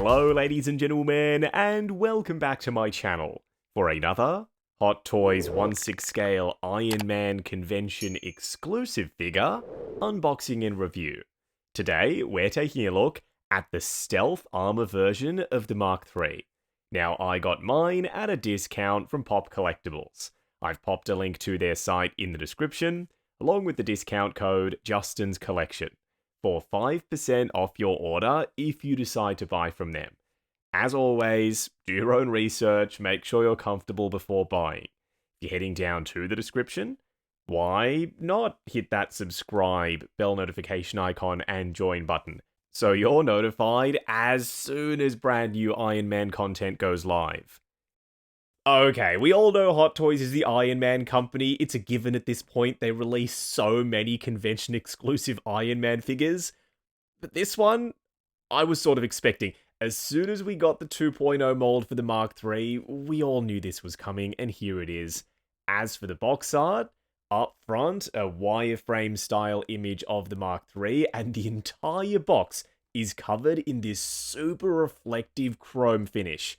Hello ladies and gentlemen, and welcome back to my channel for another Hot Toys 1/6 scale Iron Man convention exclusive figure unboxing and review. Today we're taking a look at the stealth armor version of the Mark III. Now I got mine at a discount from Pop Collectibles. I've popped a link to their site in the description, along with the discount code Justin's Collection, for 5% off your order if you decide to buy from them. As always, do your own research, make sure you're comfortable before buying. If you're heading down to the description, why not hit that subscribe, bell notification icon, and join button, so you're notified as soon as brand new Iron Man content goes live. Okay, we all know Hot Toys is the Iron Man company. It's a given at this point. They release so many convention-exclusive Iron Man figures. But this one, I was sort of expecting. As soon as we got the 2.0 mold for the Mark III, we all knew this was coming, and here it is. As for the box art, up front, a wireframe-style image of the Mark III, and the entire box is covered in this super reflective chrome finish.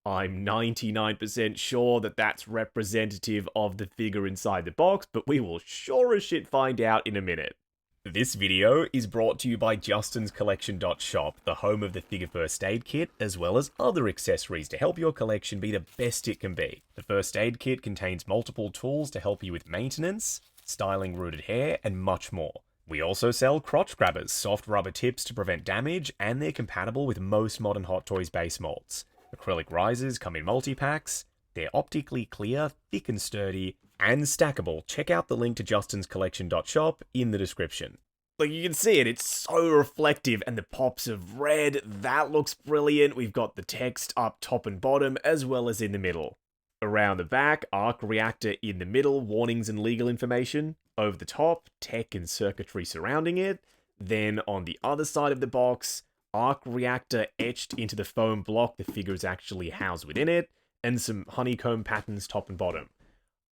I'm 99% sure that that's representative of the figure inside the box, but we will sure as shit find out in a minute. This video is brought to you by JustinsCollection.shop, the home of the figure first aid kit, as well as other accessories to help your collection be the best it can be. The first aid kit contains multiple tools to help you with maintenance, styling rooted hair, and much more. We also sell crotch grabbers, soft rubber tips to prevent damage, and they're compatible with most modern Hot Toys base molds. Acrylic risers come in multi-packs, they're optically clear, thick and sturdy, and stackable. Check out the link to JustinsCollection.shop in the description. Like, you can see it, it's so reflective, and the pops of red, that looks brilliant. We've got the text up top and bottom, as well as in the middle. Around the back, arc reactor in the middle, warnings and legal information. Over the top, tech and circuitry surrounding it. Then on the other side of the box, arc reactor etched into the foam block the figure is actually housed within it, and some honeycomb patterns top and bottom.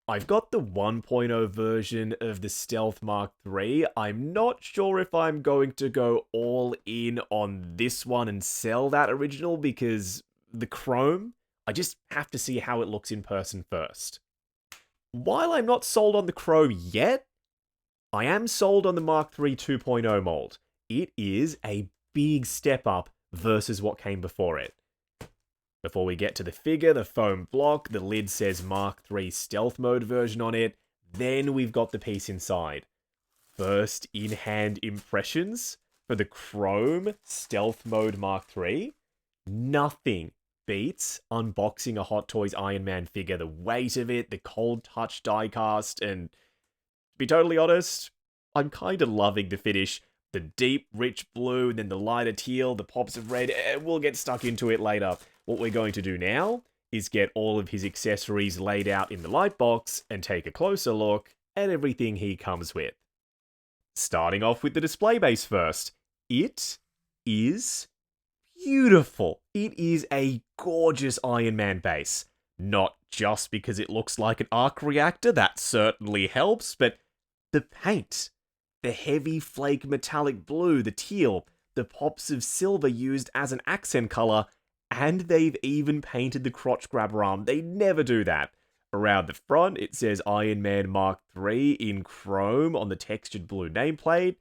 I've got the 1.0 version of the Stealth Mark III. I'm not sure if I'm going to go all in on this one and sell that original, because the chrome, I just have to see how it looks in person first. While I'm not sold on the chrome yet, I am sold on the Mark III 2.0 mold. It is a big step up versus what came before it. Before we get to the figure, the foam block, the lid says Mark III Stealth Mode version on it. Then we've got the piece inside. First in-hand impressions for the Chrome Stealth Mode Mark III. Nothing beats unboxing a Hot Toys Iron Man figure. The weight of it, the cold touch diecast, and to be totally honest, I'm kind of loving the finish. The deep, rich blue, and then the lighter teal, the pops of red. We'll get stuck into it later. What we're going to do now is get all of his accessories laid out in the light box and take a closer look at everything he comes with. Starting off with the display base first. It is beautiful. It is a gorgeous Iron Man base. Not just because it looks like an arc reactor, that certainly helps, but the paint. The heavy flake metallic blue, the teal, the pops of silver used as an accent color, and they've even painted the crotch grabber arm. They never do that. Around the front, it says Iron Man Mark III in chrome on the textured blue nameplate,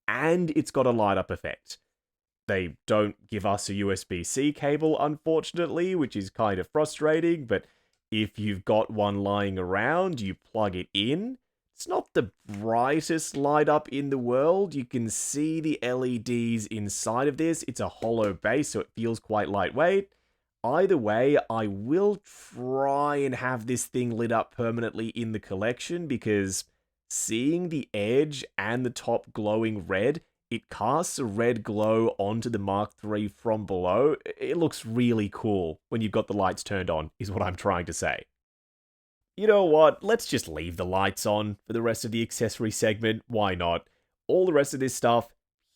and it's got a light-up effect. They don't give us a USB-C cable, unfortunately, which is kind of frustrating, but if you've got one lying around, you plug it in. It's not the brightest light up in the world. You can see the LEDs inside of this. It's a hollow base, so it feels quite lightweight. Either way, I will try and have this thing lit up permanently in the collection, because seeing the edge and the top glowing red, it casts a red glow onto the Mark III from below. It looks really cool when you've got the lights turned on, is what I'm trying to say. You know what, let's just leave the lights on for the rest of the accessory segment. Why not? All the rest of this stuff,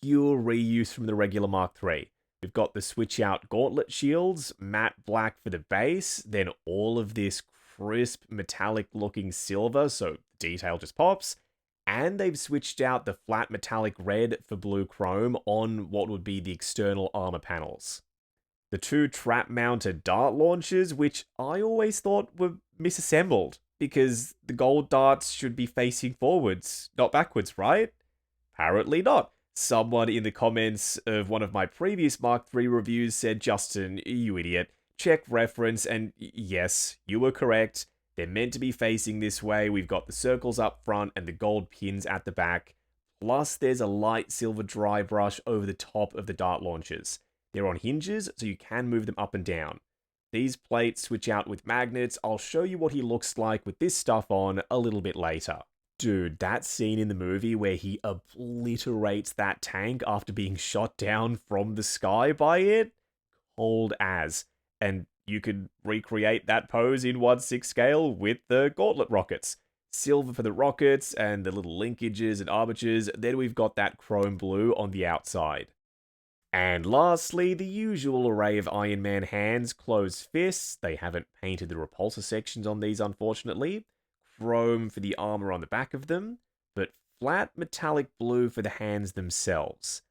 pure reuse from the regular Mark III. We've got the switch out gauntlet shields, matte black for the base, then all of this crisp metallic looking silver, so detail just pops, and they've switched out the flat metallic red for blue chrome on what would be the external armor panels. The two trap-mounted dart launchers, which I always thought were misassembled, because the gold darts should be facing forwards, not backwards, right? Apparently not. Someone in the comments of one of my previous Mark III reviews said, Justin, you idiot, check reference, and yes, you were correct. They're meant to be facing this way. We've got the circles up front and the gold pins at the back. Plus, there's a light silver dry brush over the top of the dart launchers. They're on hinges, so you can move them up and down. These plates switch out with magnets. I'll show you what he looks like with this stuff on a little bit later. Dude, that scene in the movie where he obliterates that tank after being shot down from the sky by it, cold as. And you could recreate that pose in 1/6 scale with the gauntlet rockets. Silver for the rockets and the little linkages and armatures. Then we've got that chrome blue on the outside. And lastly, the usual array of Iron Man hands, closed fists. They haven't painted the repulsor sections on these, unfortunately. Chrome for the armor on the back of them, but flat metallic blue for the hands themselves.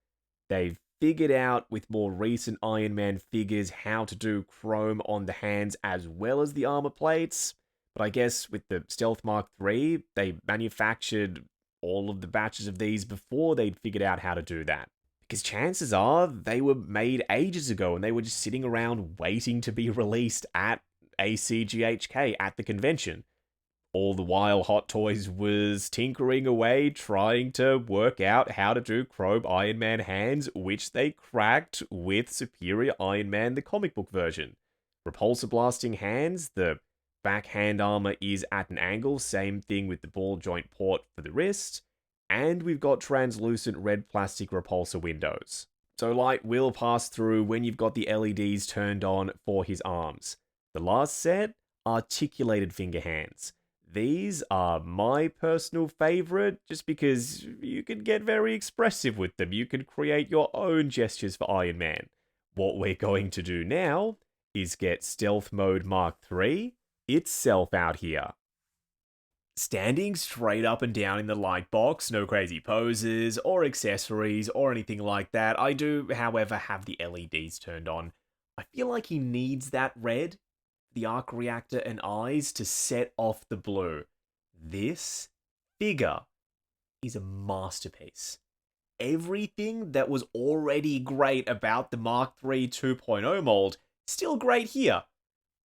They've figured out with more recent Iron Man figures how to do chrome on the hands as well as the armor plates, but I guess with the Stealth Mark III, they manufactured all of the batches of these before they'd figured out how to do that. Because chances are they were made ages ago and they were just sitting around waiting to be released at ACGHK at the convention. All the while Hot Toys was tinkering away trying to work out how to do chrome Iron Man hands, which they cracked with Superior Iron Man, the comic book version. Repulsor blasting hands, the backhand armor is at an angle, same thing with the ball joint port for the wrist. And we've got translucent red plastic repulsor windows. So light will pass through when you've got the LEDs turned on for his arms. The last set, articulated finger hands. These are my personal favorite just because you can get very expressive with them. You can create your own gestures for Iron Man. What we're going to do now is get Stealth Mode Mark III itself out here. Standing straight up and down in the light box, no crazy poses or accessories or anything like that. I do, however, have the LEDs turned on. I feel like he needs that red, the arc reactor and eyes to set off the blue. This figure is a masterpiece. Everything that was already great about the Mark III 2.0 mold, still great here,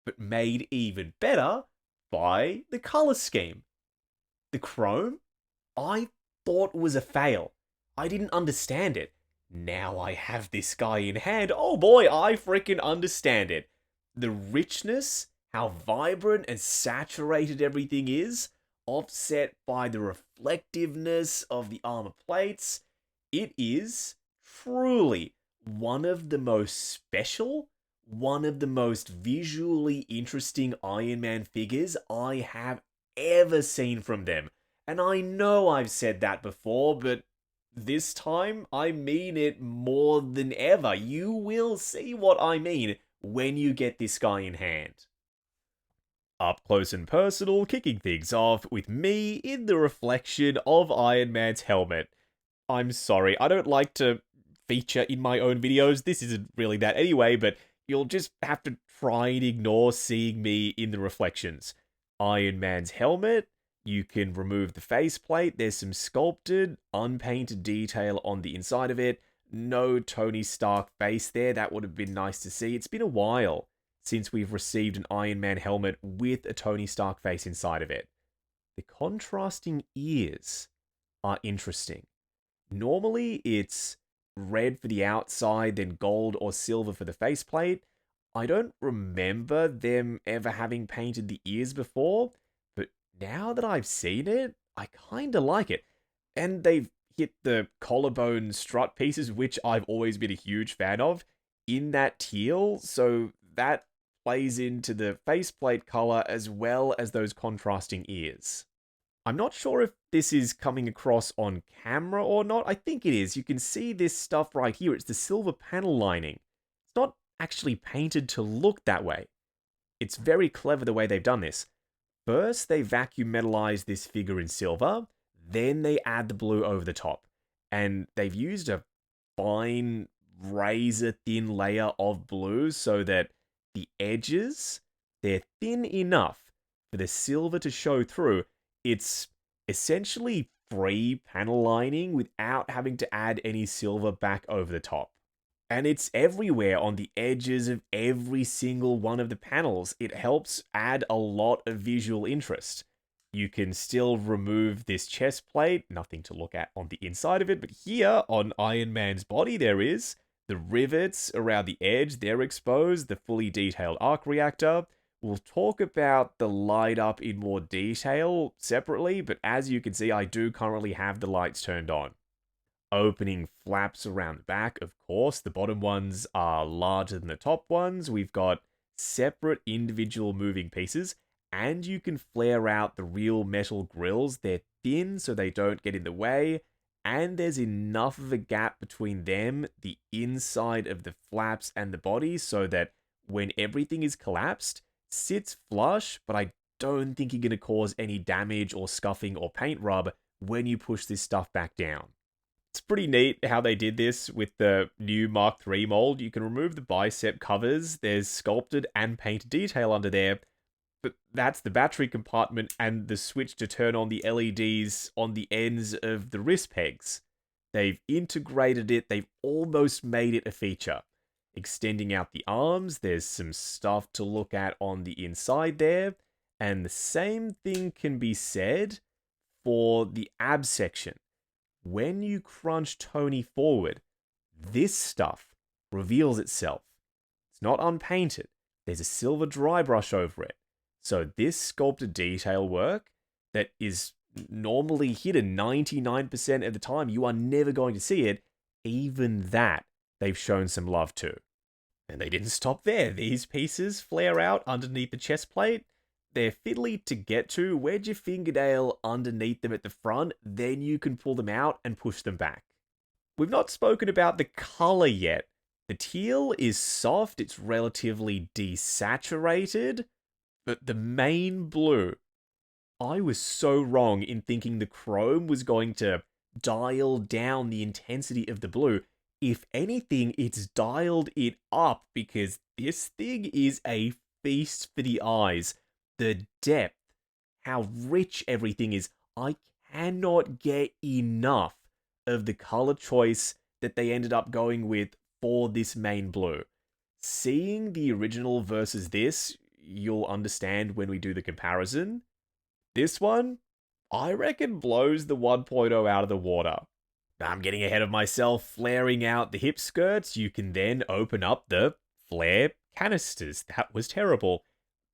but made even better by the color scheme. The chrome, I thought was a fail. I didn't understand it. Now I have this guy in hand. Oh boy, I freaking understand it. The richness, how vibrant and saturated everything is, offset by the reflectiveness of the armor plates. It is truly one of the most special, one of the most visually interesting Iron Man figures I have ever seen from them. And I know I've said that before, but this time I mean it more than ever. You will see what I mean when you get this guy in hand. Up close and personal, kicking things off with me in the reflection of Iron Man's helmet. I'm sorry, I don't like to feature in my own videos. This isn't really that anyway, but you'll just have to try and ignore seeing me in the reflections. Iron Man's helmet, you can remove the faceplate. There's some sculpted, unpainted detail on the inside of it. No Tony Stark face there. That would have been nice to see. It's been a while since we've received an Iron Man helmet with a Tony Stark face inside of it. The contrasting ears are interesting. Normally, it's red for the outside, then gold or silver for the faceplate. I don't remember them ever having painted the ears before, but now that I've seen it, I kinda like it. And they've hit the collarbone strut pieces, which I've always been a huge fan of, in that teal, so that plays into the faceplate color as well as those contrasting ears. I'm not sure if this is coming across on camera or not. I think it is. You can see this stuff right here. It's the silver panel lining. It's not actually painted to look that way. It's very clever the way they've done this. First, they vacuum metallized this figure in silver. Then they add the blue over the top. And they've used a fine razor thin layer of blue so that the edges, they're thin enough for the silver to show through. It's essentially free panel lining without having to add any silver back over the top. And it's everywhere on the edges of every single one of the panels. It helps add a lot of visual interest. You can still remove this chest plate, nothing to look at on the inside of it, but here on Iron Man's body there is. The rivets around the edge, they're exposed, the fully detailed arc reactor. We'll talk about the light up in more detail separately, but as you can see, I do currently have the lights turned on. Opening flaps around the back, of course. The bottom ones are larger than the top ones. We've got separate individual moving pieces, and you can flare out the real metal grills. They're thin, so they don't get in the way, and there's enough of a gap between them, the inside of the flaps and the body, so that when everything is collapsed, sits flush, but I don't think you're going to cause any damage or scuffing or paint rub when you push this stuff back down. It's pretty neat how they did this with the new Mark III mold. You can remove the bicep covers. There's sculpted and painted detail under there. But that's the battery compartment and the switch to turn on the LEDs on the ends of the wrist pegs. They've integrated it. They've almost made it a feature. Extending out the arms, there's some stuff to look at on the inside there. And the same thing can be said for the ab section. When you crunch Tony forward, this stuff reveals itself. It's not unpainted. There's a silver dry brush over it. So this sculpted detail work that is normally hidden 99% of the time, you are never going to see it. Even that, they've shown some love to. And they didn't stop there. These pieces flare out underneath the chest plate. They're fiddly to get to. Wedge your fingernail underneath them at the front, then you can pull them out and push them back. We've not spoken about the color yet. The teal is soft, it's relatively desaturated, but the main blue, I was so wrong in thinking the chrome was going to dial down the intensity of the blue. If anything, it's dialed it up because this thing is a feast for the eyes. The depth, how rich everything is. I cannot get enough of the color choice that they ended up going with for this main blue. Seeing the original versus this, you'll understand when we do the comparison. This one, I reckon, blows the 1.0 out of the water. I'm getting ahead of myself. Flaring out the hip skirts, you can then open up the flare canisters. That was terrible.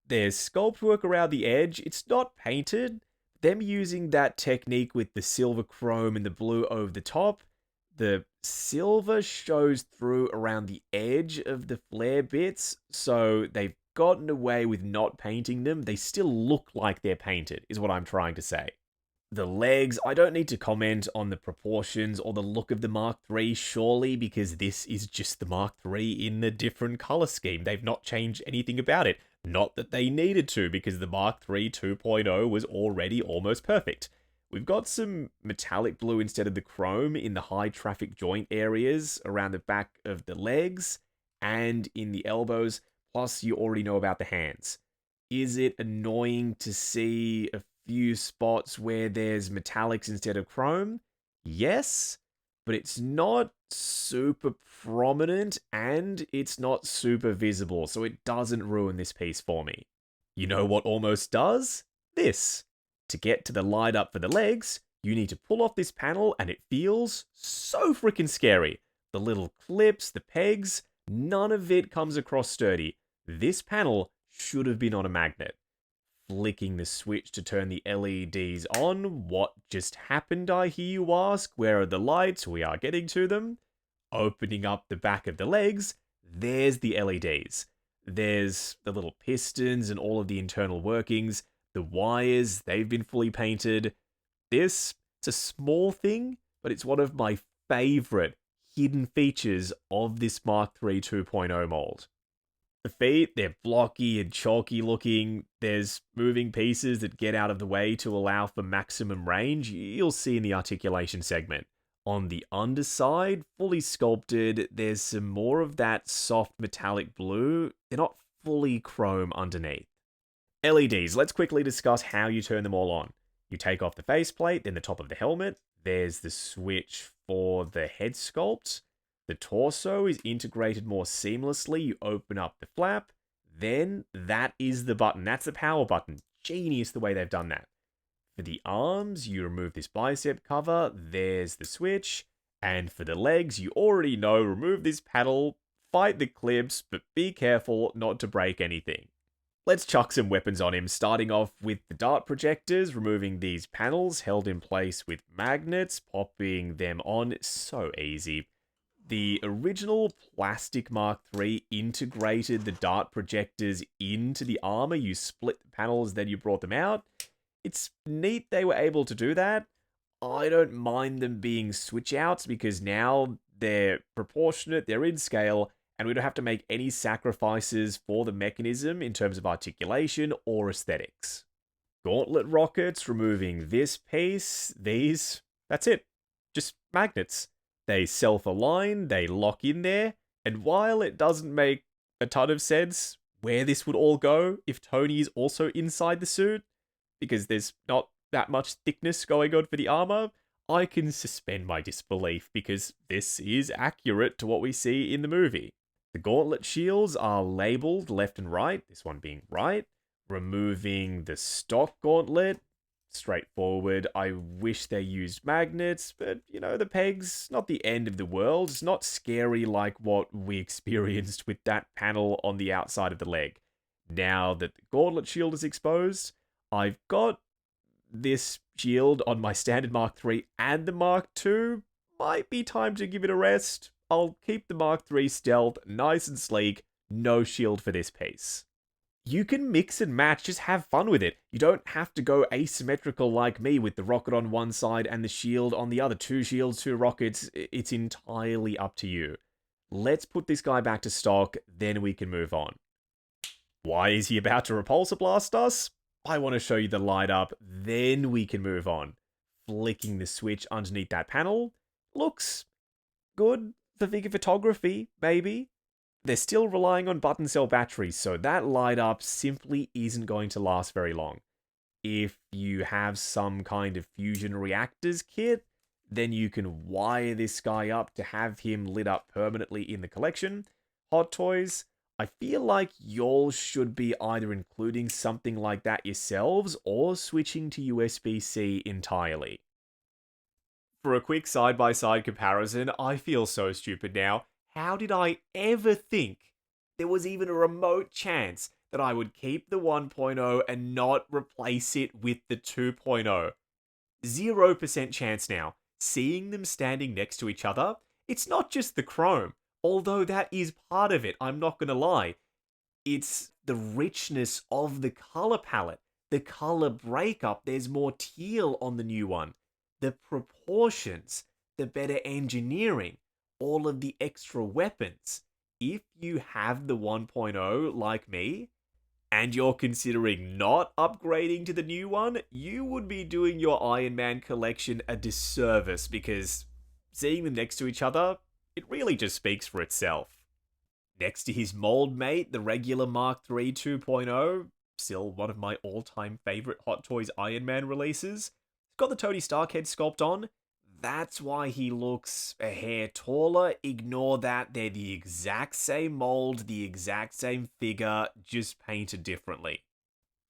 There's sculpt work around the edge. It's not painted. Them using that technique with the silver chrome and the blue over the top. The silver shows through around the edge of the flare bits, so they've gotten away with not painting them. They still look like they're painted, is what I'm trying to say. The legs, I don't need to comment on the proportions or the look of the Mark III, surely, because this is just the Mark III in a different color scheme. They've not changed anything about it. Not that they needed to, because the Mark III 2.0 was already almost perfect. We've got some metallic blue instead of the chrome in the high traffic joint areas around the back of the legs and in the elbows, plus you already know about the hands. Is it annoying to see a few spots where there's metallics instead of chrome? Yes, but it's not super prominent and it's not super visible, so it doesn't ruin this piece for me. You know what almost does? This. To get to the light up for the legs, you need to pull off this panel and it feels so freaking scary. The little clips, the pegs, none of it comes across sturdy. This panel should have been on a magnet. Flicking the switch to turn the LEDs on. What just happened, I hear you ask? Where are the lights? We are getting to them. Opening up the back of the legs, there's the LEDs. There's the little pistons and all of the internal workings. The wires, they've been fully painted. It's a small thing, but it's one of my favorite hidden features of this Mark III 2.0 mold. The feet, they're blocky and chalky looking. There's moving pieces that get out of the way to allow for maximum range. You'll see in the articulation segment. On the underside, fully sculpted, there's some more of that soft metallic blue. They're not fully chrome underneath. LEDs, let's quickly discuss how you turn them all on. You take off the faceplate, then the top of the helmet. There's the switch for the head sculpt. The torso is integrated more seamlessly. You open up the flap. Then that is the button. That's the power button. Genius the way they've done that. For the arms, you remove this bicep cover. There's the switch. And for the legs, you already know, remove this paddle, fight the clips, but be careful not to break anything. Let's chuck some weapons on him, starting off with the dart projectors, removing these panels held in place with magnets, popping them on. So easy. The original plastic Mark III integrated the dart projectors into the armor. You split the panels, then you brought them out. It's neat they were able to do that. I don't mind them being switch outs because now they're proportionate, they're in scale, and we don't have to make any sacrifices for the mechanism in terms of articulation or aesthetics. Gauntlet rockets, removing this piece, these, that's it. Just magnets. They self-align, they lock in there, and while it doesn't make a ton of sense where this would all go if Tony is also inside the suit, because there's not that much thickness going on for the armor, I can suspend my disbelief because this is accurate to what we see in the movie. The gauntlet shields are labeled left and right, this one being right. Removing the stock gauntlet, straightforward. I wish they used magnets, but you know, the pegs, not the end of the world. It's not scary like what we experienced with that panel on the outside of the leg. Now that the gauntlet shield is exposed, I've got this shield on my standard Mark III and the Mark II. Might be time to give it a rest. I'll keep the Mark III stealth nice and sleek, no shield for this piece. You can mix and match, just have fun with it. You don't have to go asymmetrical like me with the rocket on one side and the shield on the other. 2 shields, 2 rockets, it's entirely up to you. Let's put this guy back to stock, then we can move on. Why is he about to repulsor blast us? I want to show you the light up, then we can move on. Flicking the switch underneath that panel. Looks good for figure photography, maybe. They're still relying on button cell batteries, so that light up simply isn't going to last very long. If you have some kind of fusion reactors kit, then you can wire this guy up to have him lit up permanently in the collection. Hot Toys, I feel like y'all should be either including something like that yourselves or switching to USB-C entirely. For a quick side-by-side comparison, I feel so stupid now. How did I ever think there was even a remote chance that I would keep the 1.0 and not replace it with the 2.0? 0% chance now. Seeing them standing next to each other, it's not just the chrome, although that is part of it, I'm not going to lie. It's the richness of the color palette, the color breakup. There's more teal on the new one. The proportions, the better engineering, all of the extra weapons. If you have the 1.0 like me, and you're considering not upgrading to the new one, you would be doing your Iron Man collection a disservice because seeing them next to each other, it really just speaks for itself. Next to his mold mate, the regular Mark III 2.0, still one of my all-time favorite Hot Toys Iron Man releases. He's got the Tony Stark head sculpt on. That's why he looks a hair taller. Ignore that. They're the exact same mold, the exact same figure, just painted differently.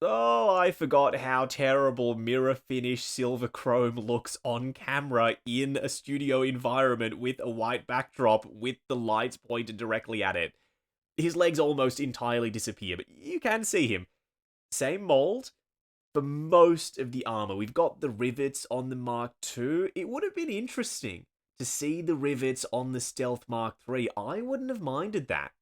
Oh, I forgot how terrible mirror finish silver chrome looks on camera in a studio environment with a white backdrop with the lights pointed directly at it. His legs almost entirely disappear, but you can see him. Same mold. For most of the armor, we've got the rivets on the Mark II. It would have been interesting to see the rivets on the Stealth Mark III. I wouldn't have minded that.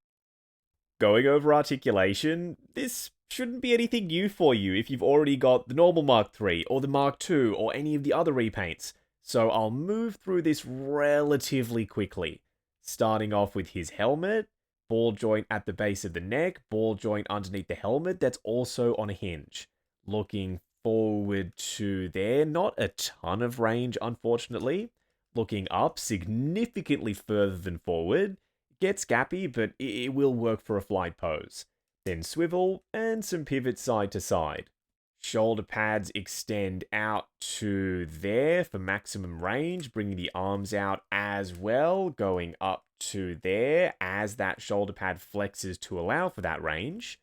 Going over articulation, this shouldn't be anything new for you if you've already got the normal Mark III or the Mark II or any of the other repaints. So I'll move through this relatively quickly. Starting off with his helmet, ball joint at the base of the neck, ball joint underneath the helmet that's also on a hinge. Looking forward to there, not a ton of range, unfortunately. Looking up significantly further than forward, gets gappy, but it will work for a flight pose. Then swivel and some pivot side to side. Shoulder pads extend out to there for maximum range, bringing the arms out as well, going up to there as that shoulder pad flexes to allow for that range.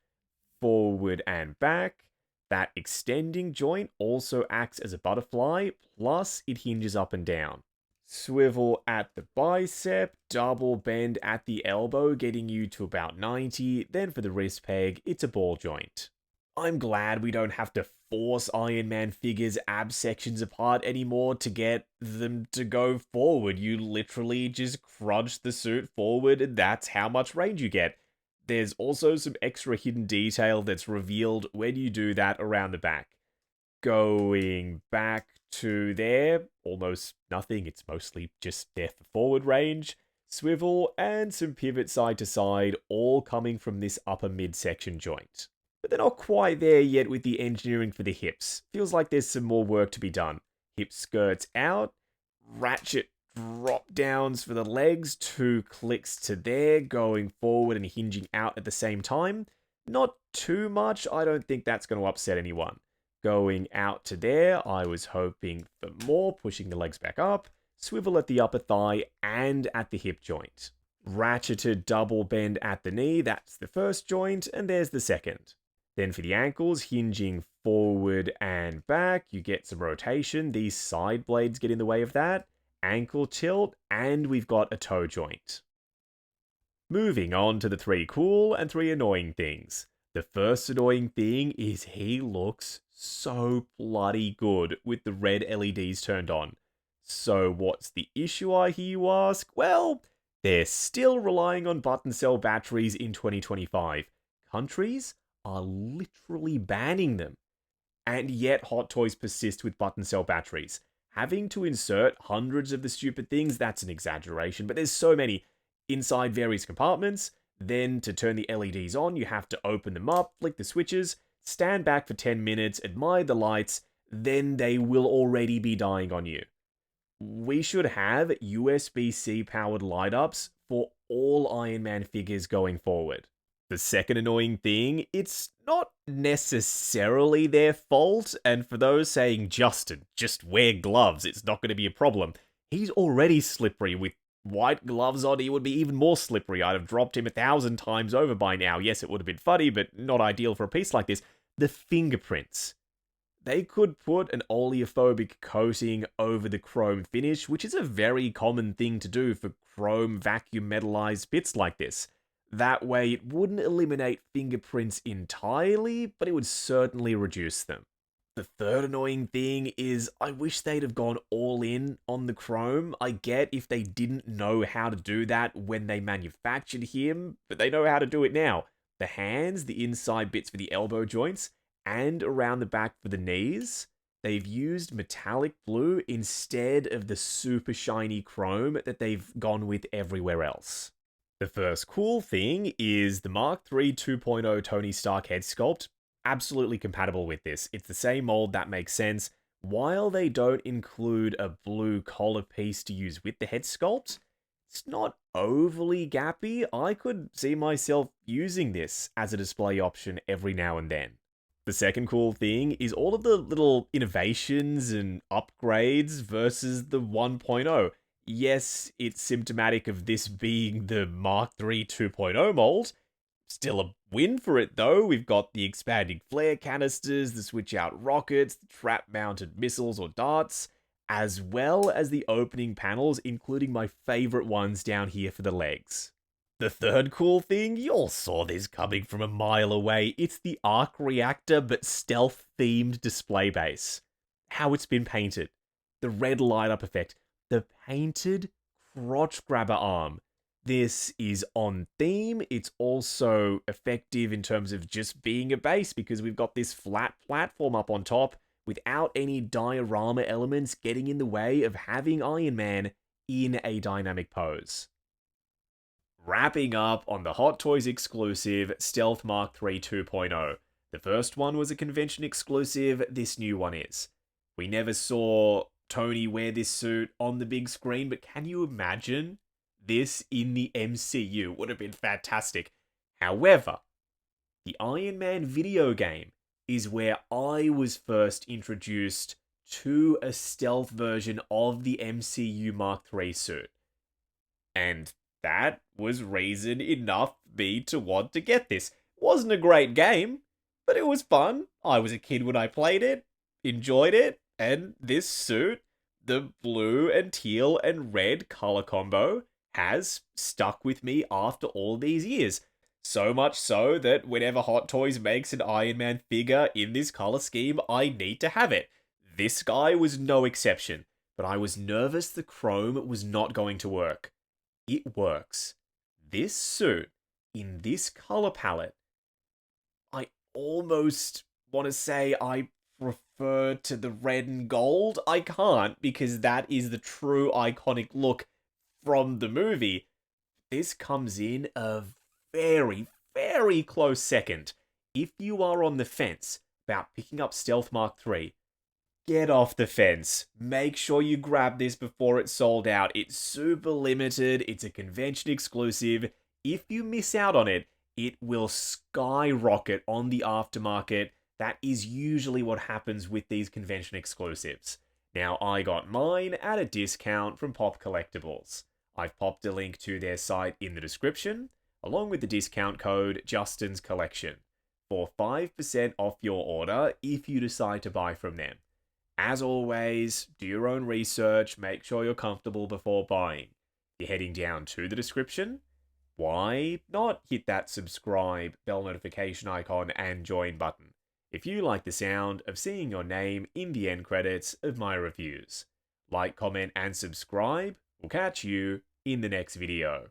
Forward and back. That extending joint also acts as a butterfly, plus it hinges up and down. Swivel at the bicep, double bend at the elbow, getting you to about 90. Then for the wrist peg, it's a ball joint. I'm glad we don't have to force Iron Man figures' ab sections apart anymore to get them to go forward. You literally just crunch the suit forward, and that's how much range you get. There's also some extra hidden detail that's revealed when you do that around the back. Going back to there, almost nothing. It's mostly just there for forward range. Swivel and some pivot side to side, all coming from this upper midsection joint. But they're not quite there yet with the engineering for the hips. Feels like there's some more work to be done. Hip skirts out, ratchet drop downs for the legs, 2 clicks to there, going forward and hinging out at the same time. Not too much, I don't think that's going to upset anyone. Going out to there, I was hoping for more, pushing the legs back up, swivel at the upper thigh and at the hip joint. Ratcheted double bend at the knee, that's the first joint, and there's the second. Then for the ankles, hinging forward and back, you get some rotation. These side blades get in the way of that. Ankle tilt, and we've got a toe joint. Moving on to the 3 cool and 3 annoying things. The first annoying thing is he looks so bloody good with the red LEDs turned on. So what's the issue, I hear you ask? Well, they're still relying on button cell batteries in 2025. Countries are literally banning them. And yet Hot Toys persist with button cell batteries. Having to insert hundreds of the stupid things, that's an exaggeration, but there's so many inside various compartments. Then to turn the LEDs on, you have to open them up, flick the switches, stand back for 10 minutes, admire the lights, then they will already be dying on you. We should have USB-C powered light ups for all Iron Man figures going forward. The second annoying thing, it's not necessarily their fault, and for those saying, Justin, just wear gloves, it's not going to be a problem. He's already slippery. With white gloves on, he would be even more slippery. I'd have dropped him 1,000 times over by now. Yes, it would have been funny, but not ideal for a piece like this. The fingerprints. They could put an oleophobic coating over the chrome finish, which is a very common thing to do for chrome vacuum metallized bits like this. That way, it wouldn't eliminate fingerprints entirely, but it would certainly reduce them. The third annoying thing is I wish they'd have gone all in on the chrome. I get if they didn't know how to do that when they manufactured him, but they know how to do it now. The hands, the inside bits for the elbow joints, and around the back for the knees, they've used metallic blue instead of the super shiny chrome that they've gone with everywhere else. The first cool thing is the Mark III 2.0 Tony Stark head sculpt. Absolutely compatible with this. It's the same mold, that makes sense. While they don't include a blue collar piece to use with the head sculpt, it's not overly gappy. I could see myself using this as a display option every now and then. The second cool thing is all of the little innovations and upgrades versus the 1.0. Yes, it's symptomatic of this being the Mark III 2.0 mold. Still a win for it though. We've got the expanding flare canisters, the switch out rockets, the trap mounted missiles or darts, as well as the opening panels, including my favorite ones down here for the legs. The third cool thing, you all saw this coming from a mile away. It's the arc reactor but stealth themed display base. How it's been painted. The red light up effect. The painted crotch grabber arm. This is on theme. It's also effective in terms of just being a base because we've got this flat platform up on top without any diorama elements getting in the way of having Iron Man in a dynamic pose. Wrapping up on the Hot Toys exclusive Stealth Mark III 2.0. The first one was a convention exclusive, this new one is. We never saw Tony wear this suit on the big screen, but can you imagine this in the MCU? Would have been fantastic. However, the Iron Man video game is where I was first introduced to a stealth version of the MCU Mark III suit. And that was reason enough for me to want to get this. Wasn't a great game, but it was fun. I was a kid when I played it, enjoyed it, and this suit, the blue and teal and red color combo, has stuck with me after all these years. So much so that whenever Hot Toys makes an Iron Man figure in this color scheme, I need to have it. This guy was no exception, but I was nervous the chrome was not going to work. It works. This suit, in this color palette, I almost want to say I prefer to the red and gold. I can't, because that is the true iconic look from the movie. This comes in a very, very close second. If you are on the fence about picking up Stealth Mark III, get off the fence. Make sure you grab this before it's sold out. It's super limited. It's a convention exclusive. If you miss out on it, it will skyrocket on the aftermarket. That is usually what happens with these convention exclusives. Now, I got mine at a discount from Pop Collectibles. I've popped a link to their site in the description, along with the discount code Justin's Collection, for 5% off your order if you decide to buy from them. As always, do your own research, make sure you're comfortable before buying. You're heading down to the description. Why not hit that subscribe, bell notification icon, and join button if you like the sound of seeing your name in the end credits of my reviews. Like, comment, and subscribe. We'll catch you in the next video.